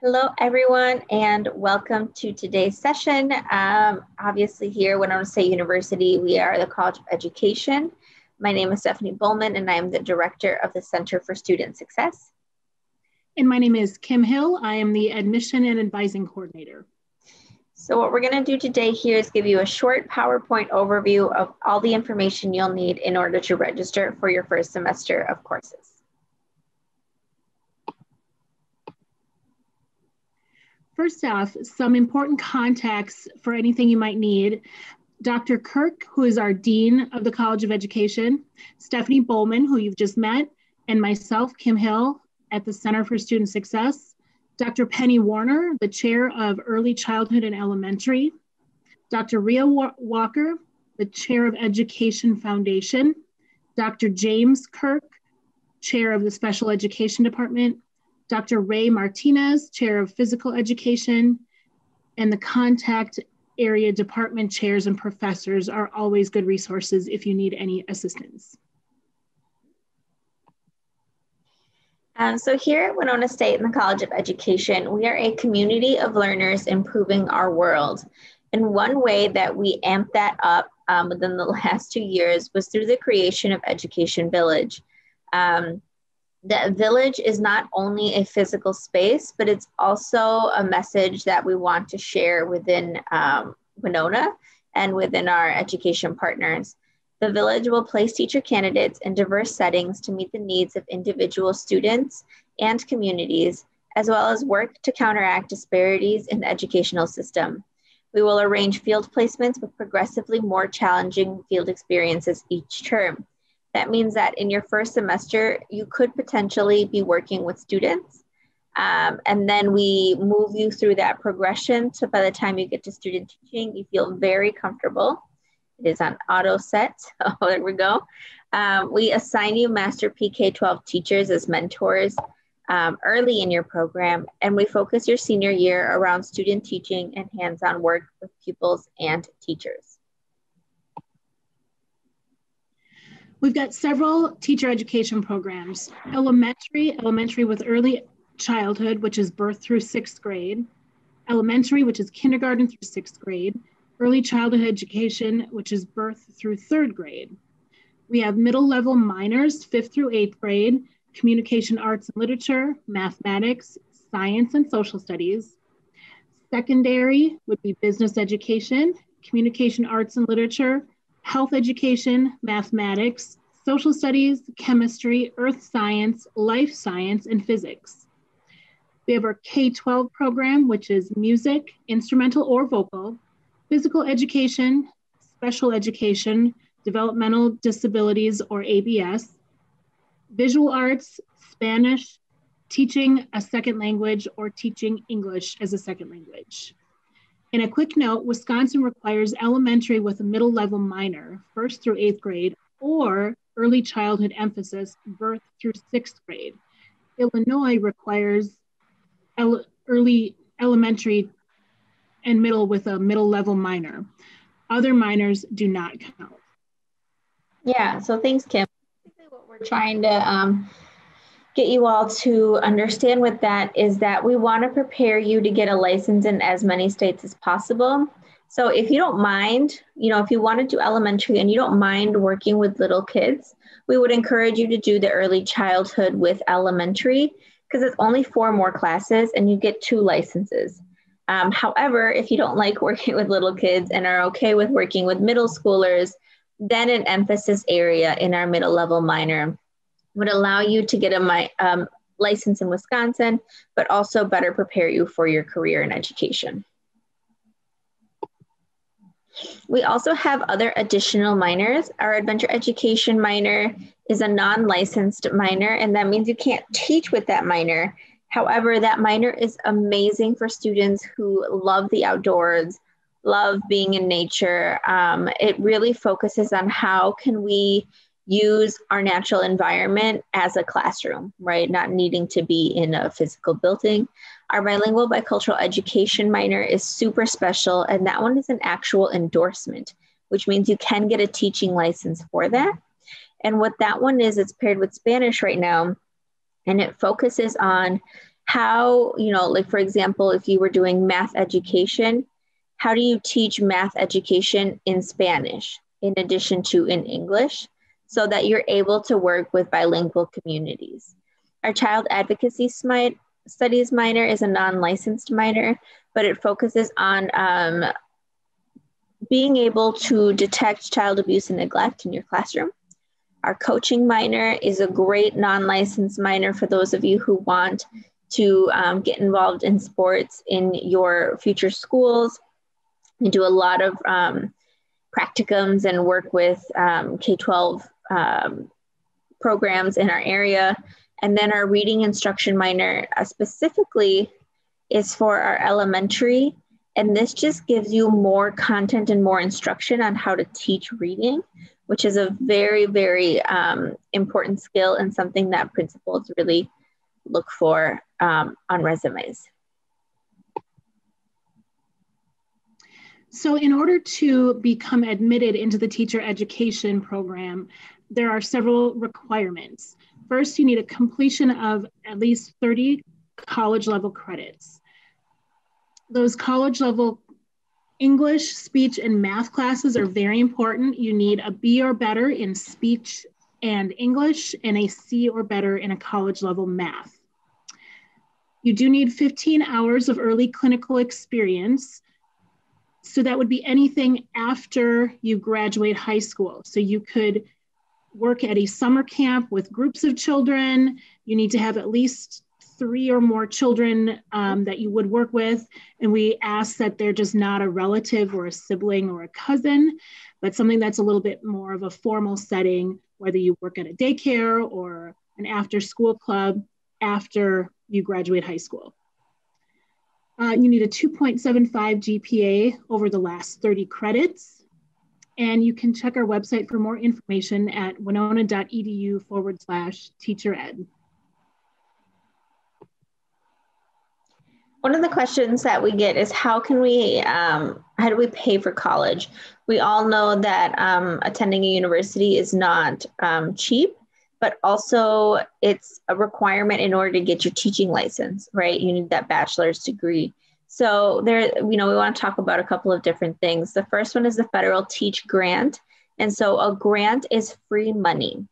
Hello, everyone, and welcome to today's session. Obviously, here at Winona State University, we are the College of Education. My name is Stephanie Bowman, and I am the Director of the Center for Student Success. And my name is Kim Hill. I am the Admission and Advising Coordinator. So what we're going to do today here is give you a short PowerPoint overview of all the information you'll need in order to register for your first semester of courses. First off, some important contacts for anything you might need. Dr. Kirk, who is our Dean of the College of Education, Stephanie Bowman, who you've just met, and myself, Kim Hill, at the Center for Student Success, Dr. Penny Warner, the Chair of Early Childhood and Elementary, Dr. Rhea Walker, the Chair of Education Foundation, Dr. James Kirk, Chair of the Special Education Department, Dr. Ray Martinez, Chair of Physical Education, and the contact area department chairs and professors are always good resources if you need any assistance. So here at Winona State and the College of Education, we are a community of learners improving our world. And one way that we amped that up within the last 2 years was through the creation of Education Village. The village is not only a physical space, but it's also a message that we want to share within Winona and within our education partners. The village will place teacher candidates in diverse settings to meet the needs of individual students and communities, as well as work to counteract disparities in the educational system. We will arrange field placements with progressively more challenging field experiences each term. That means that in your first semester, you could potentially be working with students, and then we move you through that progression. So by the time you get to student teaching, you feel very comfortable. It is on auto set, so there we go. We assign you master PK-12 teachers as mentors early in your program, and we focus your senior year around student teaching and hands-on work with pupils and teachers. We've got several teacher education programs. Elementary with early childhood, which is birth through 6th grade. Elementary, which is kindergarten through 6th grade. Early childhood education, which is birth through 3rd grade. We have middle level minors, 5th through 8th grade, communication arts and literature, mathematics, science and social studies. Secondary would be business education, communication arts and literature, health education, mathematics, social studies, chemistry, earth science, life science, and physics. We have our K-12 program, which is music, instrumental or vocal, physical education, special education, developmental disabilities or ABS, visual arts, Spanish, teaching a second language, or teaching English as a second language. And a quick note, Wisconsin requires elementary with a middle level minor, 1st through 8th grade, or early childhood emphasis, birth through 6th grade. Illinois requires early elementary and middle with a middle level minor. Other minors do not count. Yeah, so thanks, Kim. What we're trying to get you all to understand with that is that we want to prepare you to get a license in as many states as possible. So if you don't mind, if you want to do elementary and you don't mind working with little kids, we would encourage you to do the early childhood with elementary because it's only 4 more classes and you get 2 licenses. However, if you don't like working with little kids and are okay with working with middle schoolers, then an emphasis area in our middle level minor would allow you to get a license in Wisconsin, but also better prepare you for your career in education. We also have other additional minors. Our adventure education minor is a non-licensed minor, and that means you can't teach with that minor. However, that minor is amazing for students who love the outdoors, love being in nature. It really focuses on how can we use our natural environment as a classroom, right? Not needing to be in a physical building. Our bilingual bicultural education minor is super special, and that one is an actual endorsement, which means you can get a teaching license for that. And what that one is, it's paired with Spanish right now, and it focuses on how, like for example, if you were doing math education, how do you teach math education in Spanish in addition to in English so that you're able to work with bilingual communities? Our child advocacy studies minor is a non-licensed minor, but it focuses on being able to detect child abuse and neglect in your classroom. Our coaching minor is a great non-licensed minor for those of you who want to get involved in sports in your future schools. We do a lot of practicums and work with K-12 programs in our area. And then our reading instruction minor specifically is for our elementary. And this just gives you more content and more instruction on how to teach reading, which is a very, very important skill and something that principals really look for on resumes. So in order to become admitted into the teacher education program, there are several requirements. First, you need a completion of at least 30 college level credits. Those college level English, speech, and math classes are very important. You need a B or better in speech and English and a C or better in a college level math. You do need 15 hours of early clinical experience. So that would be anything after you graduate high school. So you could work at a summer camp with groups of children. You need to have at least 3 or more children that you would work with. And we ask that they're just not a relative or a sibling or a cousin, but something that's a little bit more of a formal setting, whether you work at a daycare or an after school club after you graduate high school. You need a 2.75 GPA over the last 30 credits. And you can check our website for more information at winona.edu/teachered. One of the questions that we get is how do we pay for college? We all know that attending a university is not cheap, but also it's a requirement in order to get your teaching license, right? You need that bachelor's degree. So we want to talk about a couple of different things. The first one is the federal Teach Grant. And so a grant is free money.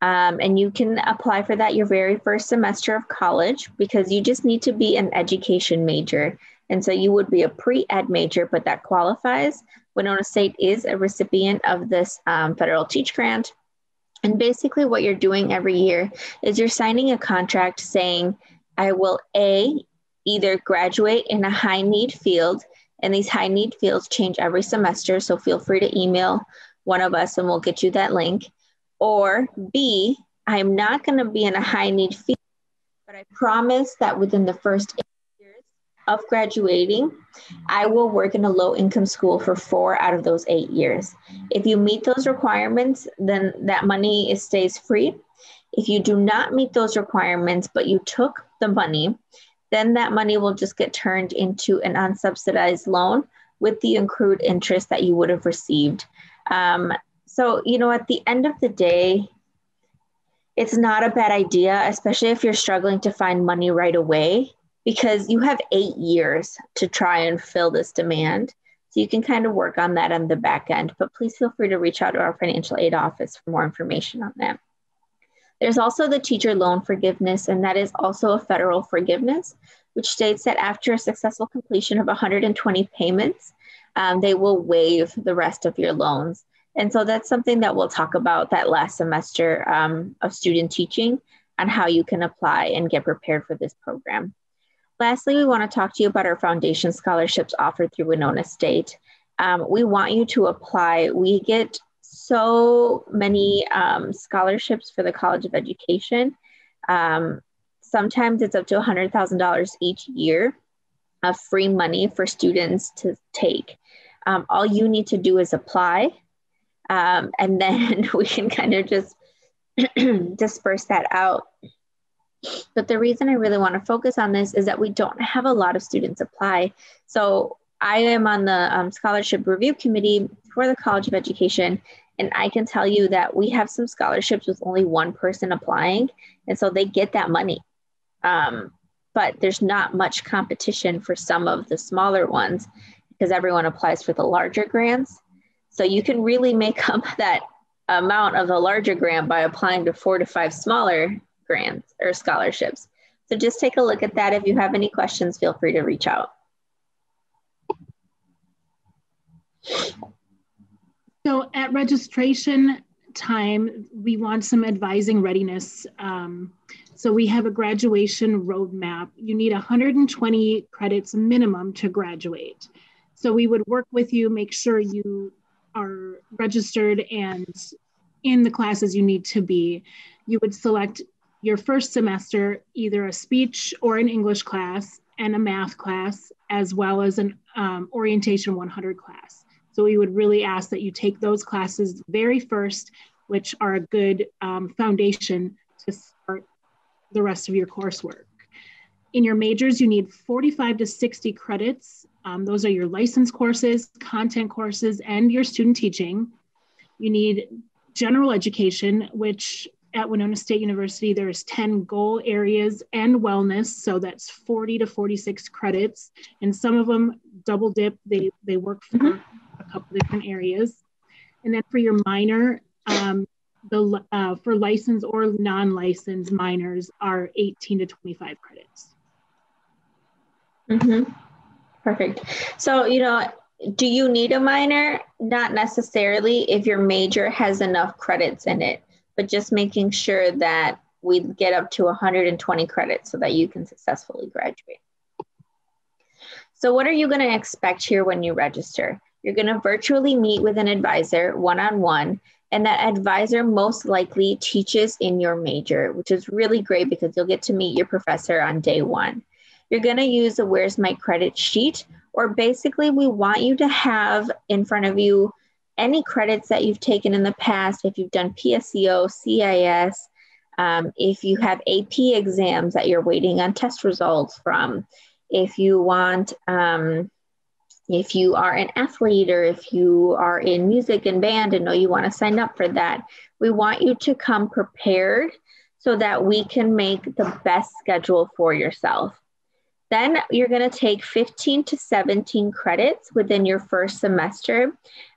And you can apply for that your very first semester of college because you just need to be an education major. And so you would be a pre-ed major, but that qualifies. Winona State is a recipient of this federal Teach Grant. And basically what you're doing every year is you're signing a contract saying, I will either graduate in a high need field, and these high need fields change every semester. So feel free to email one of us and we'll get you that link. Or B, I'm not going to be in a high need field, but I promise that within the first 8 years of graduating, I will work in a low income school for 4 out of those 8 years. If you meet those requirements, then that money stays free. If you do not meet those requirements, but you took the money, then that money will just get turned into an unsubsidized loan with the accrued interest that you would have received. So, at the end of the day, it's not a bad idea, especially if you're struggling to find money right away, because you have 8 years to try and fill this demand. So you can kind of work on that on the back end, but please feel free to reach out to our financial aid office for more information on that. There's also the teacher loan forgiveness, and that is also a federal forgiveness, which states that after a successful completion of 120 payments, they will waive the rest of your loans. And so that's something that we'll talk about that last semester of student teaching on how you can apply and get prepared for this program. Lastly, we want to talk to you about our foundation scholarships offered through Winona State. We want you to apply. We get so many scholarships for the College of Education. Sometimes it's up to $100,000 each year of free money for students to take. All you need to do is apply, and then we can kind of just disperse that out. But the reason I really want to focus on this is that we don't have a lot of students apply. So I am on the scholarship review committee for the College of Education, and I can tell you that we have some scholarships with only one person applying, and so they get that money. but there's not much competition for some of the smaller ones because everyone applies for the larger grants. So you can really make up that amount of the larger grant by applying to 4 to 5 smaller grants or scholarships. So just take a look at that. If you have any questions, feel free to reach out. So at registration time, we want some advising readiness. So we have a graduation roadmap. You need 120 credits minimum to graduate. So we would work with you, make sure you are registered and in the classes you need to be. You would select your first semester, either a speech or an English class and a math class, as well as an orientation 100 class. So we would really ask that you take those classes very first, which are a good foundation to start the rest of your coursework. In your majors, you need 45 to 60 credits. Those are your license courses, content courses, and your student teaching. You need general education, which at Winona State University, there's 10 goal areas and wellness. So that's 40 to 46 credits. And some of them double dip, they work for a couple different areas. And then for your minor, for licensed or non-licensed minors are 18 to 25 credits. Perfect. So, do you need a minor? Not necessarily if your major has enough credits in it, but just making sure that we get up to 120 credits so that you can successfully graduate. So what are you going to expect here when you register? You're going to virtually meet with an advisor one-on-one, and that advisor most likely teaches in your major, which is really great because you'll get to meet your professor on day one. You're going to use a Where's My Credit sheet, or basically we want you to have in front of you any credits that you've taken in the past. If you've done PSEO, CIS, if you have AP exams that you're waiting on test results from, if you want, if you are an athlete or if you are in music and band and know you want to sign up for that, we want you to come prepared so that we can make the best schedule for yourself. Then you're going to take 15 to 17 credits within your first semester.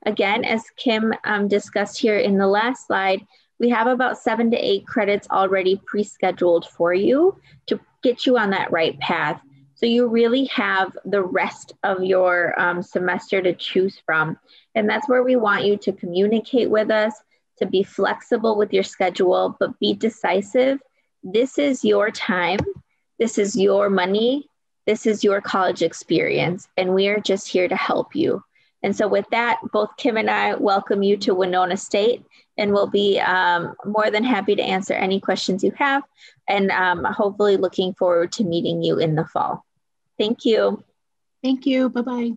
Again, as Kim discussed here in the last slide, we have about 7 to 8 credits already pre-scheduled for you to get you on that right path. So you really have the rest of your semester to choose from. And that's where we want you to communicate with us, to be flexible with your schedule, but be decisive. This is your time. This is your money. This is your college experience, and we are just here to help you. And so with that, both Kim and I welcome you to Winona State, and we'll be more than happy to answer any questions you have, and hopefully looking forward to meeting you in the fall. Thank you. Thank you. Bye-bye.